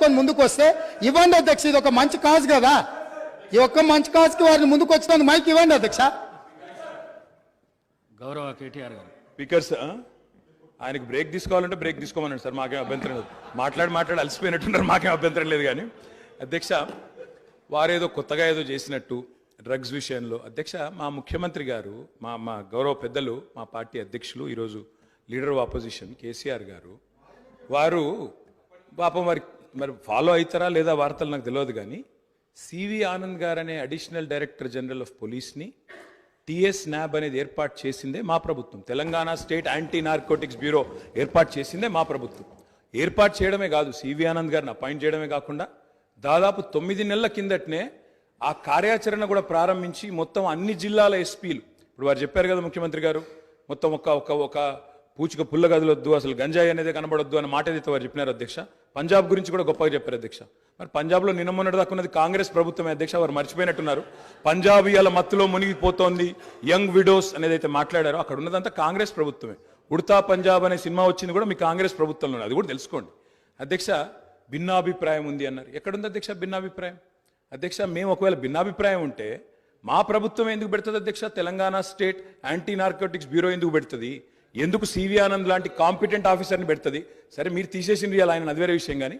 తీసుకొని ముందుకు వస్తే ఇవ్వండి అధ్యక్ష, ఇది ఒక మంచి కాజ్ కదా, ఈ ఒక్క మంచి కాజ్కి వారిని ముందుకు వచ్చినందుకు మైక్ ఇవ్వండి అధ్యక్ష. గౌరవ కేటీఆర్ గారు. స్పీకర్స్ ఆయనకు బ్రేక్ తీసుకోవాలంటే బ్రేక్ తీసుకోమన్నాడు సార్, మాకేం అభ్యంతరం లేదు. మాట్లాడి అలసిపోయినట్టున్నారు, మాకేం అభ్యంతరం లేదు. కానీ అధ్యక్ష వారేదో కొత్తగా ఏదో చేసినట్టు డ్రగ్స్ విషయంలో అధ్యక్ష మా ముఖ్యమంత్రి గారు మా గౌరవ పెద్దలు మా పార్టీ అధ్యక్షులు ఈరోజు లీడర్ ఆఫ్ ఆపోజిషన్ కేసీఆర్ గారు వారు పాపం మరి ఫాలో అవుతారా లేదా వార్తలు నాకు తెలియదు. కానీ సివి ఆనంద్ గారు అనే అడిషనల్ డైరెక్టర్ జనరల్ ఆఫ్ పోలీస్ని టిఎస్ న్యాబ్ అనేది ఏర్పాటు చేసిందే మా ప్రభుత్వం. Telangana state anti narcotics bureau ఏర్పాటు చేసిందే మా ప్రభుత్వం. ఏర్పాటు చేయడమే కాదు, సివి ఆనంద్ గారిని అపాయింట్ చేయడమే కాకుండా దాదాపు 9 నెలల కిందటనే ఆ కార్యాచరణ కూడా ప్రారంభించి మొత్తం అన్ని జిల్లాల ఎస్పీలు, ఇప్పుడు వారు చెప్పారు కదా ముఖ్యమంత్రి గారు, మొత్తం ఒక పూచిక పుల్ల గదులొద్దు, అసలు గంజాయి అనేది కనబడొద్దు అన్న మాట ఏదైతే వారు చెప్పినారు అధ్యక్ష. పంజాబ్ గురించి కూడా గొప్పగా చెప్పారు అధ్యక్ష. మరి పంజాబ్లో నిన్న మొన్నటి దాకా ఉన్నది కాంగ్రెస్ ప్రభుత్వమే అధ్యక్ష, వారు మర్చిపోయినట్టున్నారు. పంజాబ్ ఇవాళ మత్తులో మునిగిపోతోంది, యంగ్ విడోస్ అనేది అయితే మాట్లాడారో అక్కడ ఉన్నదంతా కాంగ్రెస్ ప్రభుత్వమే. ఉడతా పంజాబ్ అనే సినిమా వచ్చింది కూడా మీ కాంగ్రెస్ ప్రభుత్వంలోనే, అది కూడా తెలుసుకోండి అధ్యక్ష. భిన్నాభిప్రాయం ఉంది అన్నారు, ఎక్కడుంది అధ్యక్ష భిన్నాభిప్రాయం? అధ్యక్ష మేము ఒకవేళ భిన్నాభిప్రాయం ఉంటే మా ప్రభుత్వం ఎందుకు పెడుతుంది అధ్యక్ష? Telangana state anti narcotics bureau ఎందుకు పెడుతుంది? ఎందుకు సివి ఆనంద్ లాంటి కాంపిటెంట్ ఆఫీసర్ని పెడుతుంది? సరే మీరు తీసేసింది అలా ఆయన, అది వేరే విషయం. కానీ